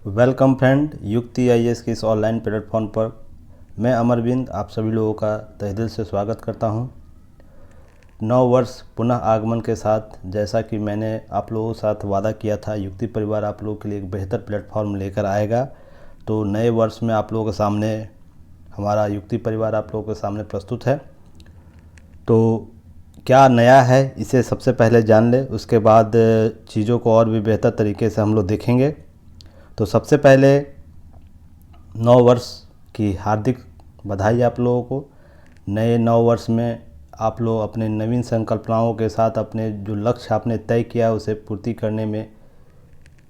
Welcome friend, युक्ति IAS के इस ऑनलाइन प्लेटफॉर्म पर मैं अमरविंद आप सभी लोगों का तहे दिल से स्वागत करता हूं। नव वर्ष पुनः आगमन के साथ जैसा कि मैंने आप लोगों के साथ वादा किया था, युक्ति परिवार आप लोगों के लिए एक बेहतर प्लेटफॉर्म लेकर आएगा। तो नए वर्ष में आप लोगों के सामने हमारा युक्ति परिवार आप लोगों के सामने प्रस्तुत है। तो क्या नया है इसे सबसे पहले जान ले, उसके बाद चीज़ों को और भी बेहतर तरीके से हम लोग देखेंगे। तो सबसे पहले नव वर्ष की हार्दिक बधाई आप लोगों को। नए नव वर्ष में आप लोग अपने नवीन संकल्पनाओं के साथ अपने जो लक्ष्य आपने तय किया उसे पूर्ति करने में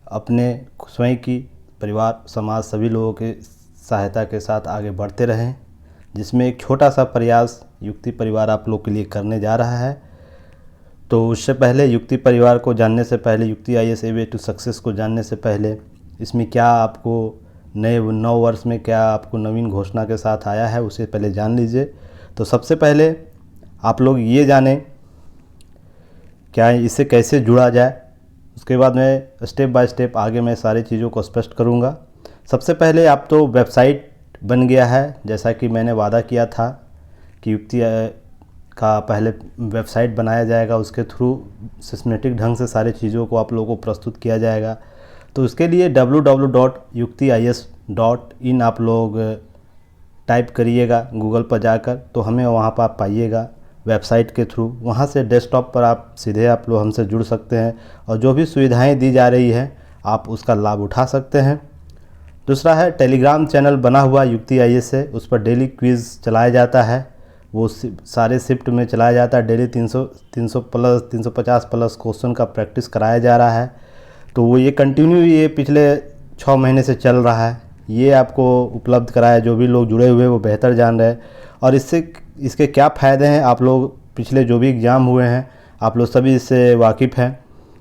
अपने स्वयं की परिवार समाज सभी लोगों के सहायता के साथ आगे बढ़ते रहें, जिसमें एक छोटा सा प्रयास युक्ति परिवार आप लोग के लिए करने जा रहा है। तो उससे पहले युक्ति परिवार को जानने से पहले, Yukti IAS a way to success को जानने से पहले, इसमें क्या आपको नए नव वर्ष में क्या आपको नवीन घोषणा के साथ आया है उसे पहले जान लीजिए। तो सबसे पहले आप लोग ये जानें क्या इससे कैसे जुड़ा जाए, उसके बाद मैं स्टेप बाय स्टेप आगे मैं सारी चीज़ों को स्पष्ट करूँगा। सबसे पहले आप तो वेबसाइट बन गया है, जैसा कि मैंने वादा किया था कि युक्ति का पहले वेबसाइट बनाया जाएगा, उसके थ्रू सिस्टमेटिक ढंग से सारी चीज़ों को आप लोगों को प्रस्तुत किया जाएगा। तो उसके लिए www.yuktiis.in आप लोग टाइप करिएगा गूगल पर जाकर, तो हमें वहाँ पर आप पाइएगा वेबसाइट के थ्रू। वहाँ से डेस्कटॉप पर आप सीधे आप लोग हमसे जुड़ सकते हैं और जो भी सुविधाएं दी जा रही हैं आप उसका लाभ उठा सकते हैं। दूसरा है टेलीग्राम चैनल बना हुआ युक्ति आईएएस से, उस पर डेली क्विज़ चलाया जाता है, वो सारे शिफ्ट में चलाया जाता है। डेली 300 प्लस 350 प्लस क्वेश्चन का प्रैक्टिस कराया जा रहा है। तो वो ये कंटिन्यू ये पिछले 6 महीने से चल रहा है, ये आपको उपलब्ध कराया। जो भी लोग जुड़े हुए वो बेहतर जान रहे हैं और इसके क्या फ़ायदे हैं, आप लोग पिछले जो भी एग्ज़ाम हुए हैं आप लोग सभी इससे वाकिफ़ हैं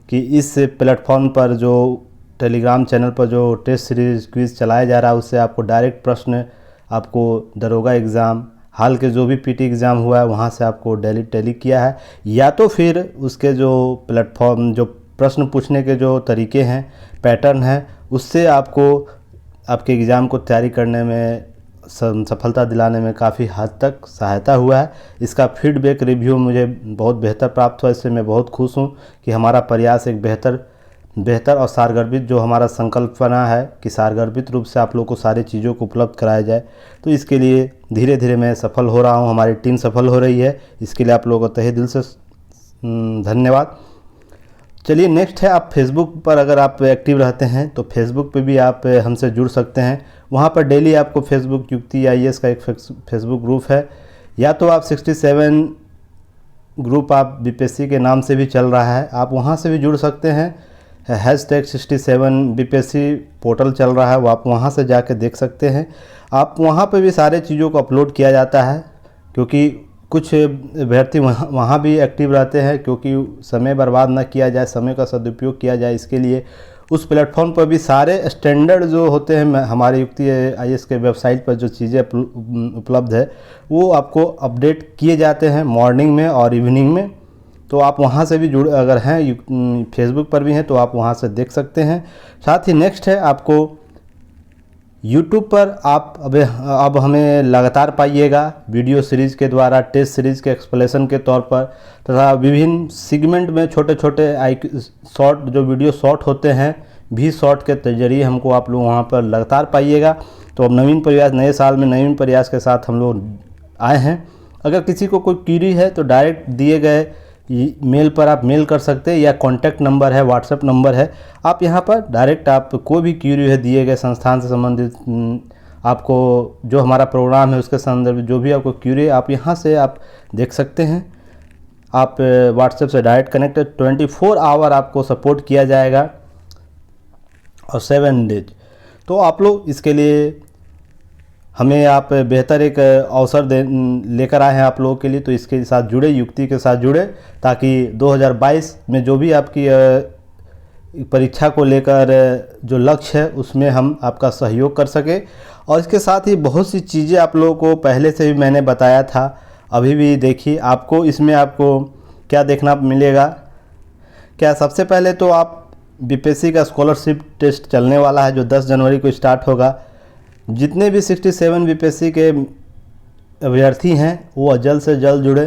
कि इस प्लेटफॉर्म पर जो टेलीग्राम चैनल पर जो टेस्ट सीरीज क्विज़ चलाया जा रहा है उससे आपको डायरेक्ट प्रश्न, आपको दरोगा एग्ज़ाम, हाल के जो भी पीटी एग्ज़ाम हुआ है वहाँ से आपको डेली टैली किया है, या तो फिर उसके जो प्लेटफॉर्म जो प्रश्न पूछने के जो तरीके हैं, पैटर्न है, उससे आपको आपके एग्ज़ाम को तैयारी करने में सफलता दिलाने में काफ़ी हद तक सहायता हुआ है। इसका फीडबैक रिव्यू मुझे बहुत बेहतर प्राप्त हुआ, इससे मैं बहुत खुश हूँ कि हमारा प्रयास एक बेहतर और सारगर्भित जो हमारा संकल्पना है कि सारगर्भित रूप से आप लोग को सारी चीज़ों को उपलब्ध कराया जाए। तो इसके लिए धीरे धीरे मैं सफल हो रहा हूँ, हमारी टीम सफल हो रही है, इसके लिए आप लोगों को तहे दिल से धन्यवाद। चलिए नेक्स्ट है, आप फेसबुक पर अगर आप एक्टिव रहते हैं तो फेसबुक पे भी आप हमसे जुड़ सकते हैं। वहाँ पर डेली आपको फेसबुक युक्ति आईएएस का एक फेसबुक ग्रुप है, या तो आप 67 ग्रुप आप बीपीएससी के नाम से भी चल रहा है, आप वहाँ से भी जुड़ सकते हैं। #67 बीपीएससी पोर्टल चल रहा है, वो आप वहाँ से जाके देख सकते हैं। आप वहाँ पे भी सारे चीज़ों को अपलोड किया जाता है, क्योंकि कुछ अभ्यर्थी वहाँ भी एक्टिव रहते हैं, क्योंकि समय बर्बाद ना किया जाए, समय का सदुपयोग किया जाए, इसके लिए उस प्लेटफॉर्म पर भी सारे स्टैंडर्ड जो होते हैं हमारे युक्ति आईएएस के वेबसाइट पर जो चीज़ें उपलब्ध है वो आपको अपडेट किए जाते हैं मॉर्निंग में और इवनिंग में। तो आप वहाँ से भी अगर हैं फेसबुक पर भी हैं तो आप वहाँ से देख सकते हैं। साथ ही नेक्स्ट है, आपको यूट्यूब पर आप अब हमें लगातार पाइएगा वीडियो सीरीज़ के द्वारा, टेस्ट सीरीज़ के एक्सप्लेनेशन के तौर पर, तथा विभिन्न सेगमेंट में छोटे छोटे शॉर्ट जो वीडियो शॉर्ट होते हैं भी शॉर्ट के जरिए हमको आप लोग वहाँ पर लगातार पाइएगा। तो अब नवीन प्रयास, नए साल में नवीन प्रयास के साथ हम लोग आए हैं। अगर किसी को कोई क्वेरी है तो डायरेक्ट दिए गए मेल पर आप मेल कर सकते हैं, या कॉन्टैक्ट नंबर है, व्हाट्सएप नंबर है, आप यहाँ पर डायरेक्ट आप कोई भी क्यूरी है दिए गए संस्थान से संबंधित, आपको जो हमारा प्रोग्राम है उसके संदर्भ जो भी आपको क्यूरी है आप यहाँ से आप देख सकते हैं। आप व्हाट्सएप से डायरेक्ट कनेक्टेड 24 आवर आपको सपोर्ट किया जाएगा और 7 डेज। तो आप लोग इसके लिए हमें आप बेहतर एक अवसर लेकर आए हैं आप लोगों के लिए, तो इसके साथ जुड़े, युक्ति के साथ जुड़े, ताकि 2022 में जो भी आपकी परीक्षा को लेकर जो लक्ष्य है उसमें हम आपका सहयोग कर सके। और इसके साथ ही बहुत सी चीज़ें आप लोगों को पहले से भी मैंने बताया था, अभी भी देखिए आपको इसमें आपको क्या देखना मिलेगा। क्या सबसे पहले तो आप बीपीएससी का स्कॉलरशिप टेस्ट चलने वाला है जो 10 जनवरी को स्टार्ट होगा। जितने भी 67 बीपीएससी के अभ्यर्थी हैं वो जल्द से जल्द जुड़े,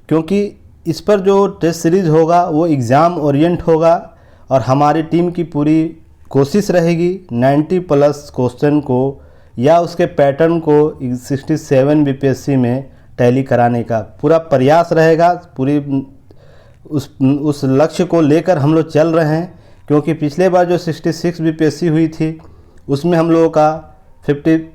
क्योंकि इस पर जो टेस्ट सीरीज़ होगा वो एग्ज़ाम ओरिएंट होगा और हमारी टीम की पूरी कोशिश रहेगी 90+ क्वेश्चन को या उसके पैटर्न को 67 बीपीएससी में टैली कराने का पूरा प्रयास रहेगा। पूरी उस लक्ष्य को लेकर हम लोग चल रहे हैं, क्योंकि पिछले बार जो 66 बीपीएससी हुई थी उसमें हम लोगों का 55+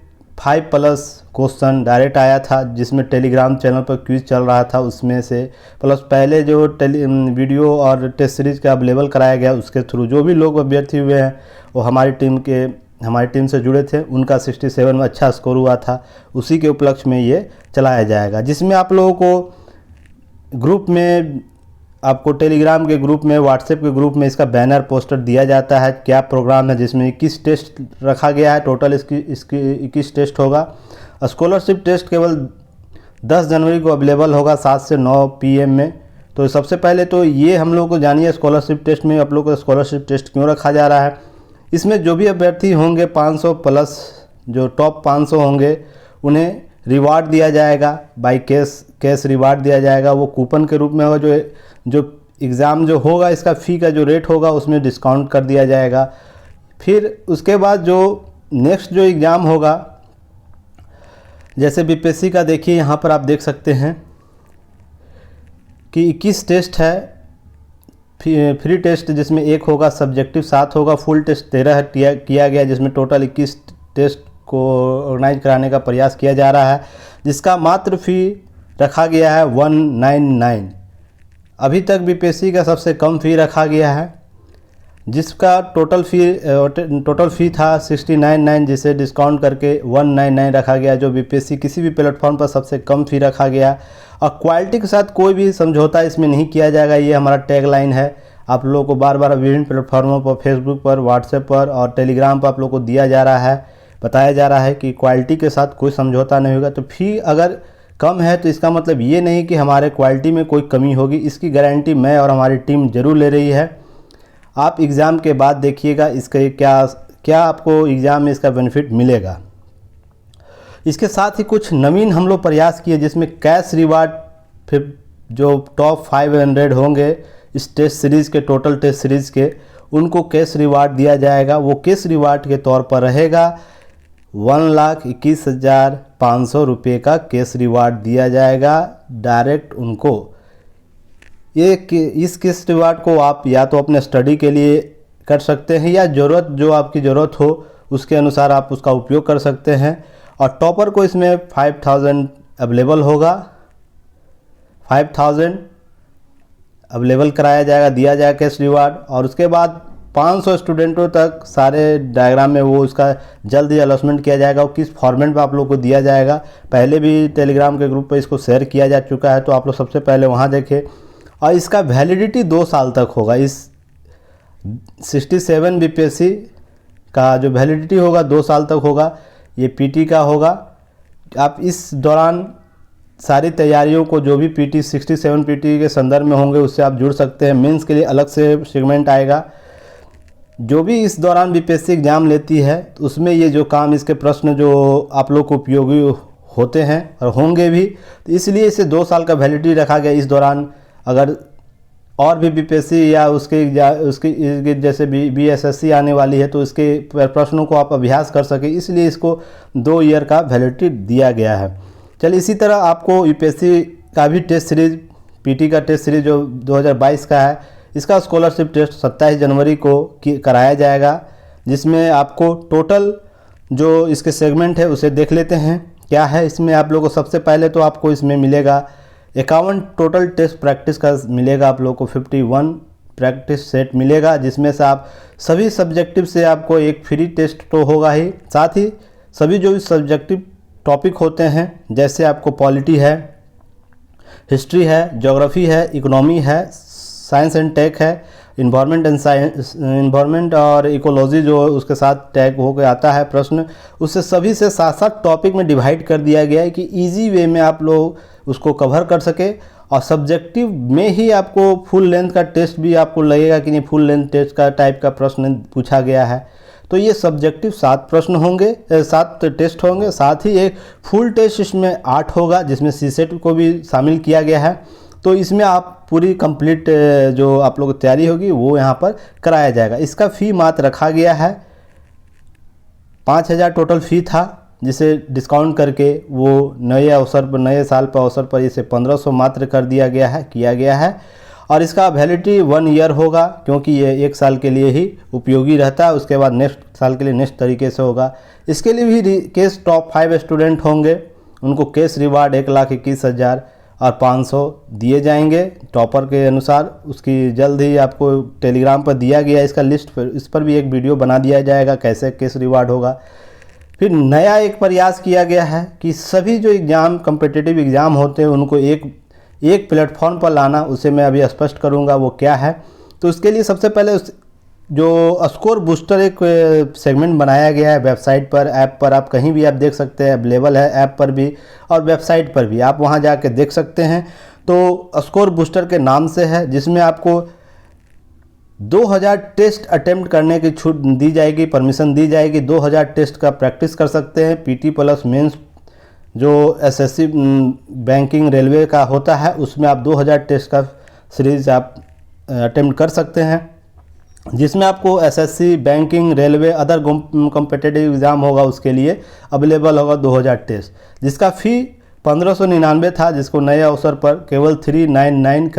क्वेश्चन डायरेक्ट आया था, जिसमें टेलीग्राम चैनल पर क्विज चल रहा था उसमें से, प्लस पहले जो वीडियो और टेस्ट सीरीज़ का अवेलेबल कराया गया उसके थ्रू जो भी लोग अभ्यर्थी हुए हैं वो हमारी टीम से जुड़े थे, उनका 67 में अच्छा स्कोर हुआ था। उसी के उपलक्ष्य में ये चलाया जाएगा, जिसमें आप लोगों को ग्रुप में, आपको टेलीग्राम के ग्रुप में, व्हाट्सएप के ग्रुप में इसका बैनर पोस्टर दिया जाता है। क्या प्रोग्राम है, जिसमें 21 टेस्ट रखा गया है, टोटल इसकी 21 टेस्ट होगा। स्कॉलरशिप टेस्ट केवल 10 जनवरी को अवेलेबल होगा 7 से 9 PM में। तो सबसे पहले तो ये हम लोग को जानिए स्कॉलरशिप टेस्ट में आप लोग को स्कॉलरशिप टेस्ट क्यों रखा जा रहा है। इसमें जो भी अभ्यर्थी होंगे 500+, जो टॉप 500 होंगे उन्हें रिवार्ड दिया जाएगा, बाई कैश रिवार्ड दिया जाएगा। वो कूपन के रूप में होगा। जो एग्ज़ाम जो होगा इसका फ़ी का जो रेट होगा उसमें डिस्काउंट कर दिया जाएगा। फिर उसके बाद जो नेक्स्ट जो एग्ज़ाम होगा, जैसे बीपीएससी का देखिए यहाँ पर आप देख सकते हैं कि 21 टेस्ट है, फ्री टेस्ट जिसमें 1 होगा, सब्जेक्टिव 7 होगा, फुल टेस्ट 13 किया गया, जिसमें टोटल 21 टेस्ट को ऑर्गेनाइज कराने का प्रयास किया जा रहा है, जिसका मात्र फ़ी रखा गया है 199। अभी तक बीपीएससी का सबसे कम फ़ी रखा गया है, जिसका टोटल फ़ी था 699, जिसे डिस्काउंट करके 199 रखा गया, जो बीपीएससी किसी भी प्लेटफॉर्म पर सबसे कम फ़ी रखा गया। और क्वालिटी के साथ कोई भी समझौता इसमें नहीं किया जाएगा, ये हमारा टैगलाइन है। आप लोगों को बार बार विभिन्न प्लेटफॉर्मों पर, फेसबुक पर, व्हाट्सएप पर और टेलीग्राम पर आप लोगों को दिया जा रहा है, बताया जा रहा है कि क्वालिटी के साथ कोई समझौता नहीं होगा। तो फ़ी अगर कम है तो इसका मतलब ये नहीं कि हमारे क्वालिटी में कोई कमी होगी, इसकी गारंटी मैं और हमारी टीम ज़रूर ले रही है। आप एग्ज़ाम के बाद देखिएगा इसका क्या आपको एग्ज़ाम में इसका बेनिफिट मिलेगा। इसके साथ ही कुछ नवीन हम लोग प्रयास किए, जिसमें कैश रिवार्ड, फिर जो टॉप 500 होंगे इस टेस्ट सीरीज़ के, टोटल टेस्ट सीरीज़ के, उनको कैश रिवार्ड दिया जाएगा। वो कैश रिवार्ड के तौर पर रहेगा 1,21,500 रुपये का कैश रिवार्ड दिया जाएगा डायरेक्ट उनको। इस कैश रिवार्ड को आप या तो अपने स्टडी के लिए कर सकते हैं या जो आपकी ज़रूरत हो उसके अनुसार आप उसका उपयोग कर सकते हैं। और टॉपर को इसमें 5000 अवेलेबल होगा, 5000 अवेलेबल कराया जाएगा, दिया जाएगा कैश रिवार्ड। और उसके बाद 500 स्टूडेंटों तक सारे डायग्राम में वो उसका जल्द ही अलॉटमेंट किया जाएगा। वो किस फॉर्मेट में आप लोग को दिया जाएगा, पहले भी टेलीग्राम के ग्रुप पर इसको शेयर किया जा चुका है, तो आप लोग सबसे पहले वहाँ देखें। और इसका वैलिडिटी 2 साल तक होगा। इस 67 बीपीएससी का जो वैलिडिटी होगा 2 साल तक होगा। ये पीटी का होगा। आप इस दौरान सारी तैयारियों को, जो भी पीटी 67 पीटी के संदर्भ में होंगे उससे आप जुड़ सकते हैं। मेंस के लिए अलग से सेगमेंट आएगा। जो भी इस दौरान बीपीएससी एग्ज़ाम लेती है तो उसमें ये जो काम, इसके प्रश्न जो आप लोग को उपयोगी होते हैं और होंगे भी, तो इसलिए इसे 2 साल का वैलिडिटी रखा गया। इस दौरान अगर और भी बीपीएससी या उसके जैसे बीएसएससी आने वाली है तो इसके प्रश्नों को आप अभ्यास कर सके, इसलिए इसको 2 ईयर का वैलिडिटी दिया गया है। चलिए, इसी तरह आपको यूपीएससी का भी टेस्ट सीरीज़, पीटी का टेस्ट सीरीज़ जो 2022 का है, इसका स्कॉलरशिप टेस्ट 27 जनवरी को कराया जाएगा, जिसमें आपको टोटल जो इसके सेगमेंट है उसे देख लेते हैं क्या है। इसमें आप लोगों को सबसे पहले तो आपको इसमें मिलेगा 51 टोटल टेस्ट प्रैक्टिस का मिलेगा। आप लोगों को 51 प्रैक्टिस सेट मिलेगा, जिसमें से आप सभी सब्जेक्टिव से आपको एक फ्री टेस्ट तो होगा ही, साथ ही सभी जो भी सब्जेक्टिव टॉपिक होते हैं, जैसे आपको पॉलिटी है, हिस्ट्री है, ज्योग्राफी है, इकोनॉमी है, साइंस एंड टेक है, इन्वायरमेंट और इकोलॉजी जो उसके साथ टैग होकर आता है प्रश्न, उससे सभी से 7-7 टॉपिक में डिवाइड कर दिया गया है कि इजी वे में आप लोग उसको कवर कर सके और सब्जेक्टिव में ही आपको फुल लेंथ का टेस्ट भी आपको लगेगा कि नहीं फुल लेंथ टेस्ट का टाइप का प्रश्न पूछा गया है। तो ये सब्जेक्टिव 7 प्रश्न होंगे, 7 टेस्ट होंगे, साथ ही एक फुल टेस्ट इसमें 8 होगा जिसमें सीसेट को भी शामिल किया गया है। तो इसमें आप पूरी कंप्लीट जो आप लोगों की तैयारी होगी वो यहाँ पर कराया जाएगा। इसका फ़ी मात्र रखा गया है 5,000 टोटल फ़ी था, जिसे डिस्काउंट करके वो नए साल पर अवसर पर इसे 1,500 मात्र कर दिया गया है। और इसका वैलिडिटी 1 ईयर होगा, क्योंकि ये 1 साल के लिए ही उपयोगी रहता है। उसके बाद नेक्स्ट साल के लिए नेक्स्ट तरीके से होगा। इसके लिए भी केस टॉप 5 स्टूडेंट होंगे, उनको केस रिवार्ड 1,21,500 दिए जाएंगे टॉपर के अनुसार। उसकी जल्द ही आपको टेलीग्राम पर दिया गया इसका लिस्ट, इस पर भी एक वीडियो बना दिया जाएगा कैसे केस रिवार्ड होगा। फिर नया एक प्रयास किया गया है कि सभी जो एग्ज़ाम कॉम्पिटिटिव एग्ज़ाम होते हैं उनको एक प्लेटफॉर्म पर लाना, उसे मैं अभी स्पष्ट करूंगा वो क्या है। तो उसके लिए सबसे पहले जो स्कोर बूस्टर एक सेगमेंट बनाया गया है वेबसाइट पर, ऐप पर, आप कहीं भी आप देख सकते हैं, अवेलेबल है ऐप पर भी और वेबसाइट पर भी, आप वहां जाके देख सकते हैं। तो स्कोर बूस्टर के नाम से है, जिसमें आपको 2000 टेस्ट अटेम्प्ट करने की छूट दी जाएगी, परमिशन दी जाएगी। 2000 टेस्ट का प्रैक्टिस कर सकते हैं। पीटी प्लस मेंस जो एसएससी बैंकिंग रेलवे का होता है उसमें आप 2000 टेस्ट का सीरीज आप अटेम्प्ट कर सकते हैं, जिसमें आपको SSC banking railway other competitive exam होगा उसके लिए अवेलेबल होगा 2000 टेस्ट, जिसका फ़ी 1599 था, जिसको नए अवसर पर केवल 399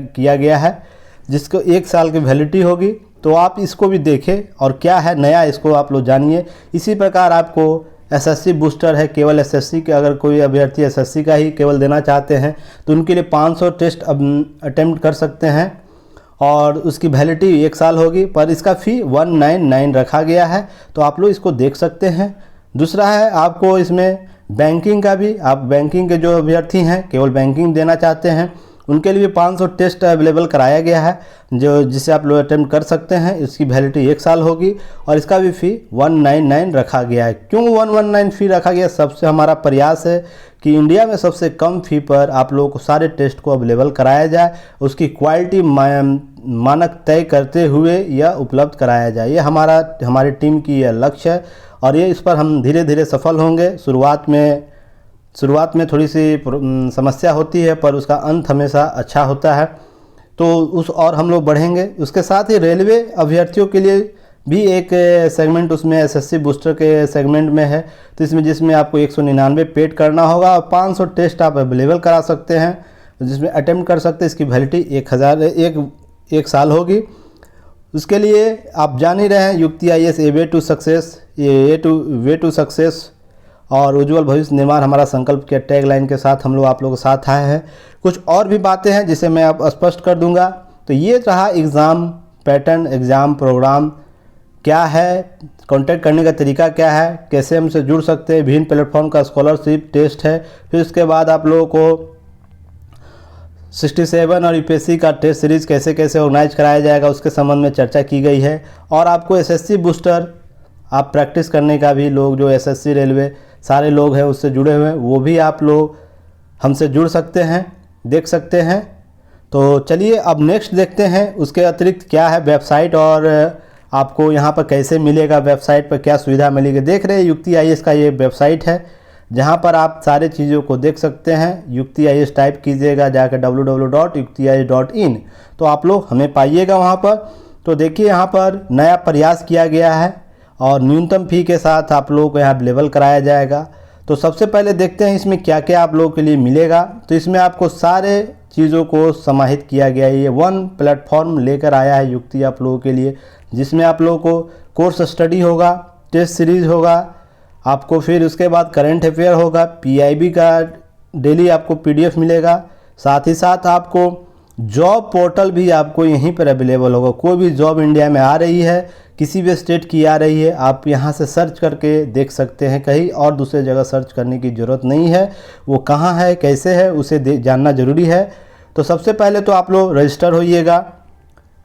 किया गया है, जिसको 1 साल की वैलिडिटी होगी। तो आप इसको भी देखें और क्या है नया इसको आप लोग जानिए। इसी प्रकार आपको एसएससी बूस्टर है, केवल एसएससी के, अगर कोई अभ्यर्थी एसएससी का ही केवल देना चाहते हैं तो उनके लिए 500 टेस्ट अटेम्प्ट कर सकते हैं और उसकी वैलिडिटी 1 साल होगी, पर इसका फ़ी 199 रखा गया है। तो आप लोग इसको देख सकते हैं। दूसरा है आपको इसमें बैंकिंग का भी, आप बैंकिंग के जो अभ्यर्थी हैं केवल बैंकिंग देना चाहते हैं उनके लिए 500 टेस्ट अवेलेबल कराया गया है, जिसे आप लोग अटेम्प्ट कर सकते हैं। इसकी वैलिडिटी 1 साल होगी और इसका भी फ़ी 199 रखा गया है। क्यों 119 फ़ी रखा गया? सबसे हमारा प्रयास है कि इंडिया में सबसे कम फ़ी पर आप लोगों को सारे टेस्ट को अवेलेबल कराया जाए, उसकी क्वालिटी मानक तय करते हुए यह उपलब्ध कराया जाए। ये हमारी टीम की यह लक्ष्य है और ये इस पर हम धीरे धीरे सफल होंगे। शुरुआत में थोड़ी सी समस्या होती है, पर उसका अंत हमेशा अच्छा होता है। तो और हम लोग बढ़ेंगे। उसके साथ ही रेलवे अभ्यर्थियों के लिए भी एक सेगमेंट उसमें एसएससी बूस्टर के सेगमेंट में है, तो जिसमें आपको 199 पेड करना होगा और 500 टेस्ट आप अवेलेबल करा सकते हैं, जिसमें अटेम्प्ट कर सकते हैं। इसकी वैलिडिटी 1 साल होगी। उसके लिए आप जान ही रहे हैं युक्ति IAS वे टू सक्सेस और उज्ज्वल भविष्य निर्माण हमारा संकल्प के टैगलाइन के साथ हम लोग आप लोगों के साथ आए हैं। कुछ और भी बातें हैं जिसे मैं अब स्पष्ट कर दूंगा। तो ये रहा एग्ज़ाम पैटर्न, एग्ज़ाम प्रोग्राम क्या है, कांटेक्ट करने का तरीका क्या है, कैसे हमसे जुड़ सकते हैं, विभिन्न प्लेटफॉर्म का स्कॉलरशिप टेस्ट है। फिर उसके बाद आप लोगों को 67 और यूपीएससी का टेस्ट सीरीज़ कैसे कैसे ऑर्गेनाइज कराया जाएगा उसके संबंध में चर्चा की गई है। और आपको एसएससी बूस्टर आप प्रैक्टिस करने का भी, लोग जो एसएससी रेलवे सारे लोग हैं उससे जुड़े हुए हैं, वो भी आप लोग हमसे जुड़ सकते हैं, देख सकते हैं। तो चलिए अब नेक्स्ट देखते हैं उसके अतिरिक्त क्या है वेबसाइट और आपको यहाँ पर कैसे मिलेगा, वेबसाइट पर क्या सुविधा मिलेगी। देख रहे हैं युक्ति IAS का ये वेबसाइट है जहाँ पर आप सारे चीज़ों को देख सकते हैं। युक्ति IAS टाइप कीजिएगा जाकर www.yuktias.in, तो आप लोग हमें पाइएगा वहाँ पर। तो देखिए यहाँ पर नया प्रयास किया गया है और न्यूनतम फ़ी के साथ आप लोगों को यहाँ अवेलेबल कराया जाएगा। तो सबसे पहले देखते हैं इसमें क्या क्या आप लोगों के लिए मिलेगा। तो इसमें आपको सारे चीज़ों को समाहित किया गया है। ये 1 प्लेटफॉर्म लेकर आया है युक्ति आप लोगों के लिए, जिसमें आप लोगों को कोर्स स्टडी होगा, टेस्ट सीरीज़ होगा, आपको फिर उसके बाद करंट अफेयर होगा, PIB का डेली आपको PDF मिलेगा। साथ ही साथ आपको जॉब पोर्टल भी आपको यहीं पर अवेलेबल होगा। कोई भी जॉब इंडिया में आ रही है, किसी भी स्टेट की आ रही है, आप यहाँ से सर्च करके देख सकते हैं। कहीं और दूसरे जगह सर्च करने की ज़रूरत नहीं है। वो कहाँ है, कैसे है, उसे जानना ज़रूरी है। तो सबसे पहले तो आप लोग रजिस्टर होइएगा।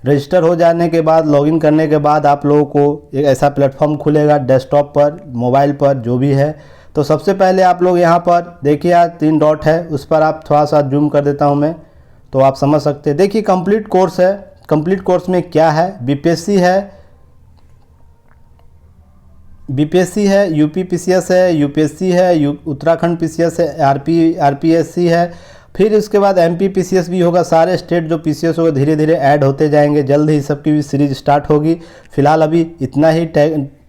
रजिस्टर हो जाने के बाद, लॉगिन करने के बाद आप लोगों को एक ऐसा प्लेटफॉर्म खुलेगा डेस्कटॉप पर, मोबाइल पर, जो भी है। तो सबसे पहले आप लोग यहाँ पर देखिए 3 डॉट है, उस पर आप थोड़ा सा जूम कर देता हूँ मैं, तो आप समझ सकते हैं। देखिए कंप्लीट कोर्स है, कंप्लीट कोर्स में क्या है, बीपीएससी है, बीपीएससी है, यूपी पीसीएस है, यूपीएससी है, उत्तराखंड पीसीएस है, आरपीएससी है, फिर उसके बाद एमपी पीसीएस भी होगा। सारे स्टेट जो पीसीएस होगा धीरे धीरे ऐड होते जाएंगे, जल्द ही सबकी भी सीरीज स्टार्ट होगी। फिलहाल अभी इतना ही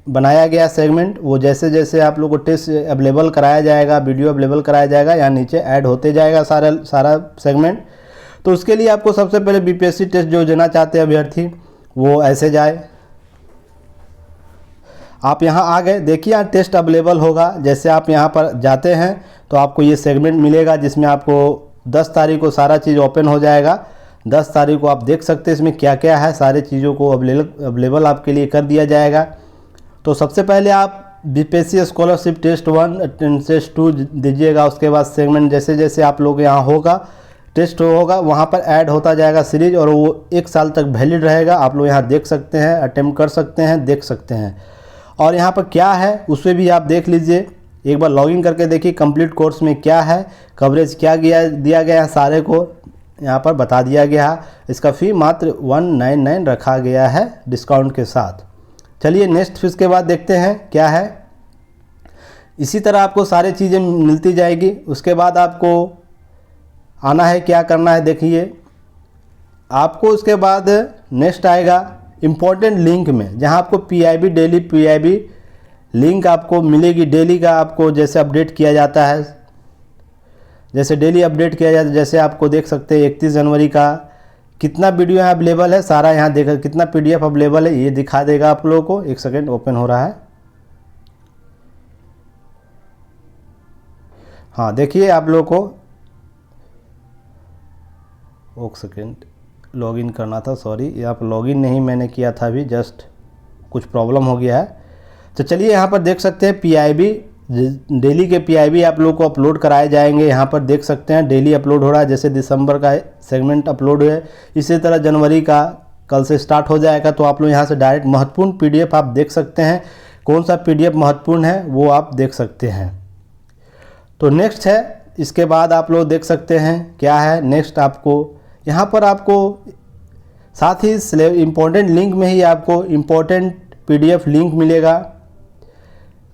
बनाया गया सेगमेंट, वो जैसे जैसे आप लोगों को टेस्ट अवेलेबल कराया जाएगा, वीडियो अवेलेबल कराया जाएगा, यहाँ नीचे ऐड होते जाएगा सारा सेगमेंट। तो उसके लिए आपको सबसे पहले बीपीएससी टेस्ट जो देना चाहते हैं अभ्यर्थी वो ऐसे जाए, आप यहाँ आ गए, देखिए यहाँ टेस्ट अवेलेबल होगा। जैसे आप यहाँ पर जाते हैं तो आपको ये सेगमेंट मिलेगा जिसमें आपको 10 तारीख को सारा चीज़ ओपन हो जाएगा। 10 तारीख को आप देख सकते हैं इसमें क्या क्या है, सारे चीज़ों को अवेलेबल आपके लिए कर दिया जाएगा। तो सबसे पहले आप बीपीएससी स्कॉलरशिप टेस्ट 1 टेस्ट 2 दीजिएगा। उसके बाद सेगमेंट जैसे जैसे आप लोग यहाँ होगा, टेस्ट होगा, वहाँ पर ऐड होता जाएगा सीरीज, और वो 1 साल तक वैलिड रहेगा। आप लोग यहाँ देख सकते हैं, अटेम्प्ट कर सकते हैं, देख सकते हैं। और यहाँ पर क्या है उसमें भी आप देख लीजिए, एक बार लॉगिन करके देखिए कंप्लीट कोर्स में क्या है, कवरेज क्या दिया गया है, सारे को यहाँ पर बता दिया गया है। इसका फ़ी मात्र 199 रखा गया है डिस्काउंट के साथ। चलिए नेक्स्ट फिर इसके बाद देखते हैं क्या है। इसी तरह आपको सारी चीज़ें मिलती जाएगी। उसके बाद आपको आना है, क्या करना है देखिए, आपको उसके बाद नेक्स्ट आएगा इम्पोर्टेंट लिंक में, जहां आपको पीआईबी डेली पीआईबी लिंक आपको मिलेगी। डेली का आपको जैसे अपडेट किया जाता है, जैसे डेली अपडेट किया जाता है, जैसे आपको देख सकते हैं 31 जनवरी का कितना वीडियो यहाँ अवेलेबल है, सारा यहाँ देखा, कितना पीडीएफ अवेलेबल है ये दिखा देगा आप लोगों को। एक सेकेंड, ओपन हो रहा है। हाँ देखिए आप लोगों को, एक सेकेंड लॉगिन करना था, सॉरी यहाँ पर लॉगिन नहीं मैंने किया था अभी, जस्ट कुछ प्रॉब्लम हो गया है। तो चलिए यहाँ पर देख सकते हैं पीआईबी, डेली के पीआईबी आप लोग को अपलोड कराए जाएंगे। यहाँ पर देख सकते हैं डेली अपलोड हो रहा है, जैसे दिसंबर का सेगमेंट अपलोड हुए, इसी तरह जनवरी का कल से स्टार्ट हो जाएगा। तो आप लोग यहाँ से डायरेक्ट महत्वपूर्ण पीडीएफ आप देख सकते हैं, कौन सा पीडीएफ महत्वपूर्ण है वो आप देख सकते हैं। तो नेक्स्ट है, इसके बाद आप लोग देख सकते हैं क्या है नेक्स्ट। आपको यहाँ पर आपको साथ ही इम्पोर्टेंट लिंक में ही आपको इम्पोर्टेंट पीडीएफ लिंक मिलेगा,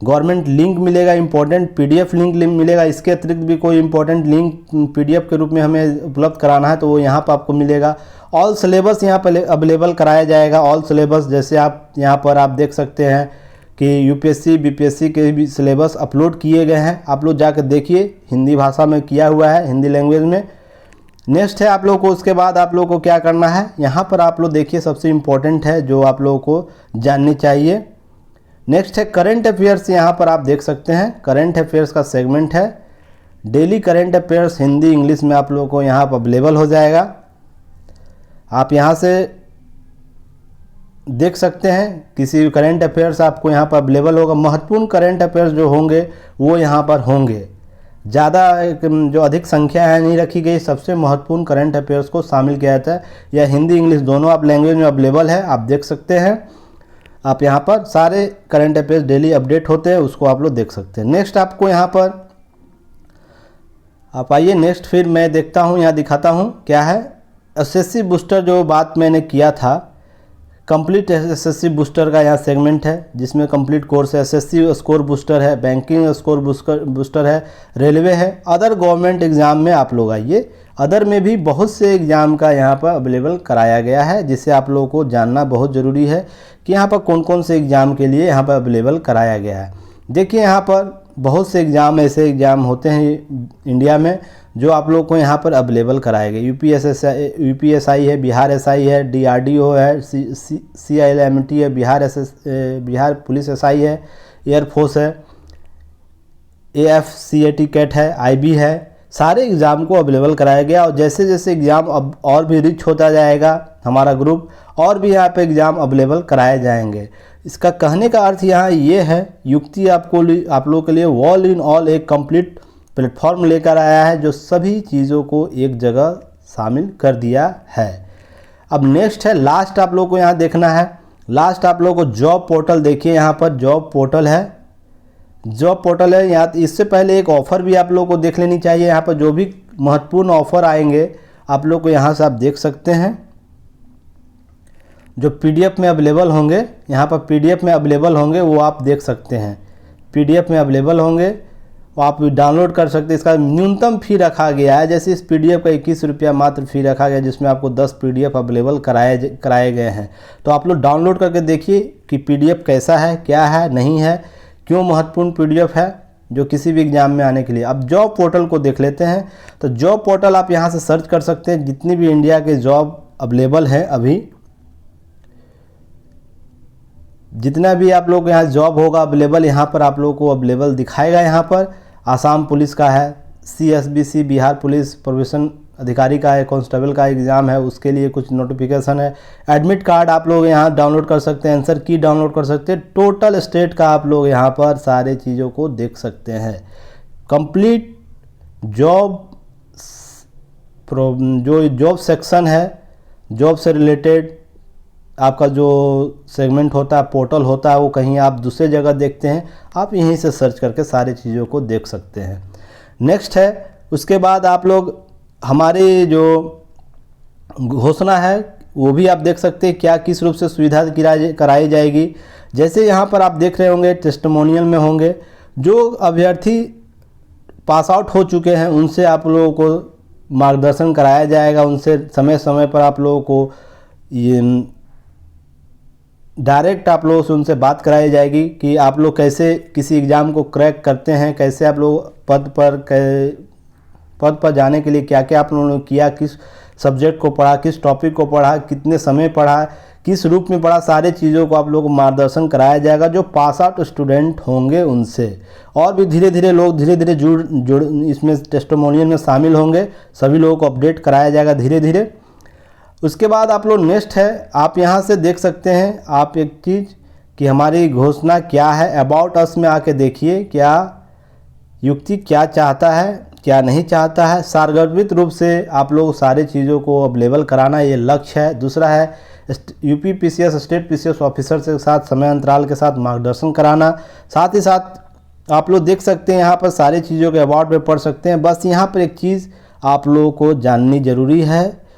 गवर्नमेंट लिंक मिलेगा, इम्पोर्टेंट पीडीएफ लिंक मिलेगा। इसके अतिरिक्त भी कोई इम्पोर्टेंट लिंक पीडीएफ के रूप में हमें उपलब्ध कराना है तो वो यहाँ पर आपको मिलेगा। ऑल सिलेबस यहाँ पर अवेलेबल कराया जाएगा। ऑल सिलेबस जैसे आप यहाँ पर आप देख सकते हैं कि यूपीएससी बीपीएससी के भी सिलेबस अपलोड किए गए हैं, आप लोग जाकर देखिए, हिंदी भाषा में किया हुआ है, हिंदी लैंग्वेज में। नेक्स्ट है आप लोग को, उसके बाद आप लोग को क्या करना है, यहाँ पर आप लोग देखिए सबसे इम्पोर्टेंट है जो आप लोगों को जाननी चाहिए। नेक्स्ट है करंट अफेयर्स, यहाँ पर आप देख सकते हैं करंट अफेयर्स का सेगमेंट है। Daily current affairs Hindi English में आप लोगों को यहाँ पर अवेलेबल हो जाएगा। आप यहाँ से देख सकते हैं किसी करंट अफेयर्स आपको यहाँ पर अवेलेबल होगा। महत्वपूर्ण करंट अफेयर्स जो होंगे वो यहाँ पर होंगे, ज़्यादा जो अधिक संख्या है नहीं रखी गई, सबसे महत्वपूर्ण करंट अफेयर्स को शामिल किया जाता है। या हिंदी इंग्लिश दोनों आप लैंग्वेज में अवेलेबल है, आप देख सकते हैं। आप यहाँ पर सारे करंट अफेयर्स डेली अपडेट होते हैं, उसको आप लोग देख सकते हैं। नेक्स्ट आपको यहाँ पर आप आइए, नेक्स्ट फिर मैं देखता हूँ, यहाँ दिखाता हूँ क्या है। एसएससी बूस्टर जो बात मैंने किया था, कंप्लीट एसएससी बूस्टर का यहाँ सेगमेंट है जिसमें कंप्लीट कोर्स है। एसएससी स्कोर बूस्टर है, बैंकिंग स्कोर बूस्टर है, रेलवे है, अदर गवर्नमेंट एग्ज़ाम में आप लोग आइए। अदर में भी बहुत से एग्ज़ाम का यहाँ पर अवेलेबल कराया गया है, जिसे आप लोगों को जानना बहुत ज़रूरी है कि यहाँ पर कौन कौन से एग्ज़ाम के लिए यहाँ पर अवेलेबल कराया गया है। देखिए यहाँ पर बहुत से एग्ज़ाम, ऐसे एग्ज़ाम होते हैं इंडिया में जो आप लोग को यहाँ पर अवेलेबल कराए गए। यूपीएसआई है, बिहार एसआई है, डीआरडीओ है, सीआईएलएमटी है, बिहार पुलिस एसआई है, एयरफोर्स है, एएफसीएटी कैट है, आईबी है, सारे एग्ज़ाम को अवेलेबल कराया गया। और जैसे जैसे एग्ज़ाम अब और भी रिच होता जाएगा हमारा ग्रुप, और भी यहाँ पे एग्ज़ाम अवेलेबल कराए जाएंगे। इसका कहने का अर्थ यहाँ ये है, युक्ति आप लोगों के लिए ऑल इन ऑल एक कंप्लीट प्लेटफॉर्म लेकर आया है जो सभी चीज़ों को एक जगह शामिल कर दिया है। अब नेक्स्ट है, लास्ट आप लोग को यहाँ देखना है। लास्ट आप लोग को जॉब पोर्टल देखिए, यहाँ पर जॉब पोर्टल है, जॉब पोर्टल है। यहाँ इससे पहले एक ऑफ़र भी आप लोगों को देख लेनी चाहिए। यहाँ पर जो भी महत्वपूर्ण ऑफ़र आएंगे आप लोग को यहाँ से आप देख सकते हैं जो PDF में अवेलेबल होंगे, यहाँ पर PDF में अवेलेबल होंगे वो आप देख सकते हैं। PDF में अवेलेबल होंगे वो आप डाउनलोड कर सकते हैं। इसका न्यूनतम फ़ी रखा गया है, जैसे इस PDF का 21 रुपया मात्र फ़ी रखा गया, जिसमें आपको 10 PDF अवेलेबल कराए गए हैं। तो आप लोग डाउनलोड करके देखिए कि PDF कैसा है, क्या है, नहीं है, क्यों महत्वपूर्ण PDF है जो किसी भी एग्ज़ाम में आने के लिए। अब जॉब पोर्टल को देख लेते हैं। तो जॉब पोर्टल आप यहाँ से सर्च कर सकते हैं, जितनी भी इंडिया के जॉब अवेलेबल हैं, अभी जितना भी आप लोग यहाँ जॉब होगा अवेलेबल, यहाँ पर आप लोगों को अवेलेबल दिखाएगा। यहाँ पर आसाम पुलिस का है, CSBC बिहार पुलिस प्रोबेशन अधिकारी का है, कांस्टेबल का एग्ज़ाम है, उसके लिए कुछ नोटिफिकेशन है। एडमिट कार्ड आप लोग यहाँ डाउनलोड कर सकते हैं, आंसर की डाउनलोड कर सकते हैं। टोटल स्टेट का आप लोग यहाँ पर सारे चीज़ों को देख सकते हैं। कंप्लीट जॉब जो जॉब सेक्शन है, जॉब से रिलेटेड आपका जो सेगमेंट होता है, पोर्टल होता है, वो कहीं आप दूसरे जगह देखते हैं, आप यहीं से सर्च करके सारी चीज़ों को देख सकते हैं। नेक्स्ट है, उसके बाद आप लोग हमारी जो घोषणा है वो भी आप देख सकते हैं, क्या किस रूप से सुविधा कराई जाएगी। जैसे यहाँ पर आप देख रहे होंगे टेस्टिमोनियल में होंगे, जो अभ्यर्थी पास आउट हो चुके हैं उनसे आप लोगों को मार्गदर्शन कराया जाएगा, उनसे समय समय पर आप लोगों को ये डायरेक्ट आप लोगों से उनसे बात कराई जाएगी कि आप लोग कैसे किसी एग्ज़ाम को क्रैक करते हैं, कैसे आप लोग पद पर जाने के लिए क्या क्या आप लोगों ने किया, किस सब्जेक्ट को पढ़ा, किस टॉपिक को पढ़ा, कितने समय पढ़ा, किस रूप में पढ़ा, सारे चीज़ों को आप लोगों को मार्गदर्शन कराया जाएगा जो पास आउट स्टूडेंट होंगे उनसे। और भी धीरे धीरे लोग धीरे धीरे जुड़ इसमें टेस्टिमोनियल में शामिल होंगे, सभी लोगों को अपडेट कराया जाएगा धीरे धीरे। उसके बाद आप लोग नेक्स्ट है, आप यहाँ से देख सकते हैं आप एक चीज़ कि हमारी घोषणा क्या है। अबाउट अस में आके देखिए क्या युक्ति क्या चाहता है, क्या नहीं चाहता है। सार्वजनिक रूप से आप लोग सारी चीज़ों को अवेलेबल कराना ये लक्ष्य है। दूसरा है UP PCS state PCS officer के साथ समय अंतराल के साथ मार्गदर्शन कराना। साथ ही साथ आप लोग देख सकते हैं यहाँ पर सारी चीज़ों के अबाउट में पढ़ सकते हैं। बस यहाँ पर एक चीज़ आप लोगों को जाननी ज़रूरी है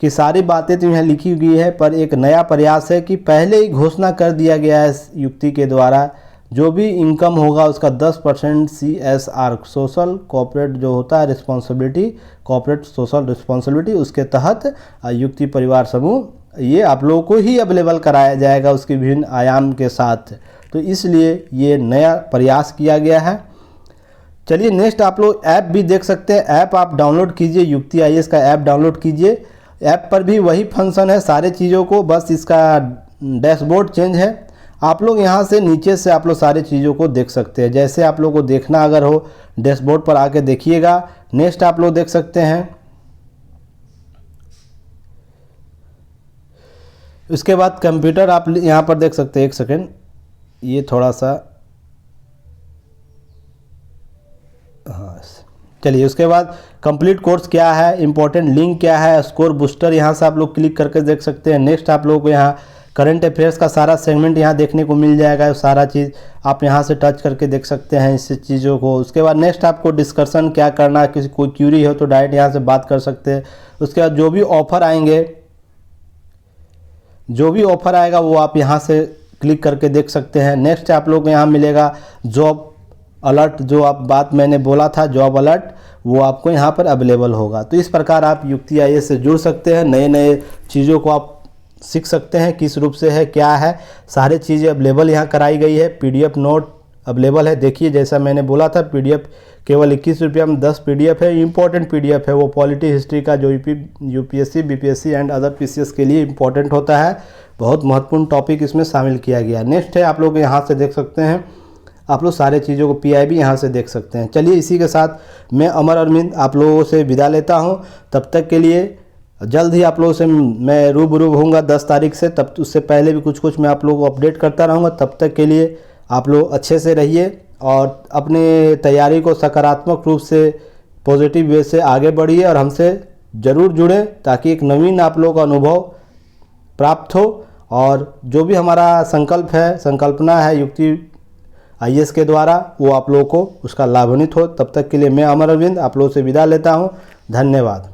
कि सारी बातें तो यहाँ लिखी हुई है, पर एक नया प्रयास है कि पहले ही घोषणा कर दिया गया है युक्ति के द्वारा, जो भी इनकम होगा उसका 10% CSR सोशल कॉर्पोरेट जो होता है रिस्पॉन्सिबिलिटी, कॉर्पोरेट सोशल रिस्पॉन्सिबिलिटी, उसके तहत युक्ति परिवार समूह ये आप लोगों को ही अवेलेबल कराया जाएगा उसके विभिन्न आयाम के साथ। तो इसलिए ये नया प्रयास किया गया है। चलिए नेक्स्ट आप लोग ऐप भी देख सकते हैं। ऐप आप डाउनलोड कीजिए, युक्ति IAS का ऐप डाउनलोड कीजिए। ऐप पर भी वही फंक्शन है सारे चीज़ों को, बस इसका डैशबोर्ड चेंज है। आप लोग यहाँ से नीचे से आप लोग सारी चीज़ों को देख सकते हैं। जैसे आप लोग को देखना अगर हो डैशबोर्ड पर आके देखिएगा। नेक्स्ट आप लोग देख सकते हैं, उसके बाद कंप्यूटर आप यहाँ पर देख सकते हैं। एक सेकेंड, ये थोड़ा सा हाँ चलिए। उसके बाद कंप्लीट कोर्स क्या है, इंपॉर्टेंट लिंक क्या है, स्कोर बूस्टर यहाँ से आप लोग क्लिक करके देख सकते हैं। नेक्स्ट आप लोगों को यहाँ करंट अफेयर्स का सारा सेगमेंट यहाँ देखने को मिल जाएगा, सारा चीज़ आप यहाँ से टच करके देख सकते हैं इस चीज़ों को। उसके बाद नेक्स्ट आपको डिस्कशन क्या करना है, किसी कोई क्यूरी हो तो डायरेक्ट यहाँ से बात कर सकते हैं। उसके बाद जो भी ऑफ़र आएंगे, जो भी ऑफ़र आएगा वो आप यहाँ से क्लिक करके देख सकते हैं। नेक्स्ट आप लोग को यहाँ मिलेगा जॉब अलर्ट, जो आप बात मैंने बोला था जॉब अलर्ट, वो आपको यहाँ पर अवेलेबल होगा। तो इस प्रकार आप युक्ति IAS से जुड़ सकते हैं, नए नए चीज़ों को आप सीख सकते हैं, किस रूप से है क्या है, सारी चीज़ें अवेलेबल यहाँ कराई गई है। PDF नोट अवेलेबल है। देखिए जैसा मैंने बोला था PDF केवल 21 रुपया में 10 PDF है। इम्पोर्टेंट PDF है, वो पॉलिटी हिस्ट्री का जो UPSC BPSC and other PCS के लिए इम्पोर्टेंट होता है। बहुत महत्वपूर्ण टॉपिक इसमें शामिल किया गया। नेक्स्ट है आप लोग यहाँ से देख सकते हैं, आप लोग सारे चीज़ों को PIB यहाँ से देख सकते हैं। चलिए इसी के साथ मैं अमर अरविंद आप लोगों से विदा लेता हूँ। तब तक के लिए जल्द ही आप लोगों से मैं रूबरू होऊंगा 10 तारीख से, तब उससे पहले भी कुछ मैं आप लोगों को अपडेट करता रहूँगा। तब तक के लिए आप लोग अच्छे से रहिए और अपने तैयारी को सकारात्मक रूप से पॉजिटिव वे से आगे बढ़िए और हमसे ज़रूर जुड़ें, ताकि एक नवीन आप लोगों का अनुभव प्राप्त हो। और जो भी हमारा संकल्प है, संकल्पना है युक्ति IAS के द्वारा, वो आप लोगों को उसका लाभान्वित हो। तब तक के लिए मैं अमर अरविंद आप लोगों से विदा लेता हूँ। धन्यवाद।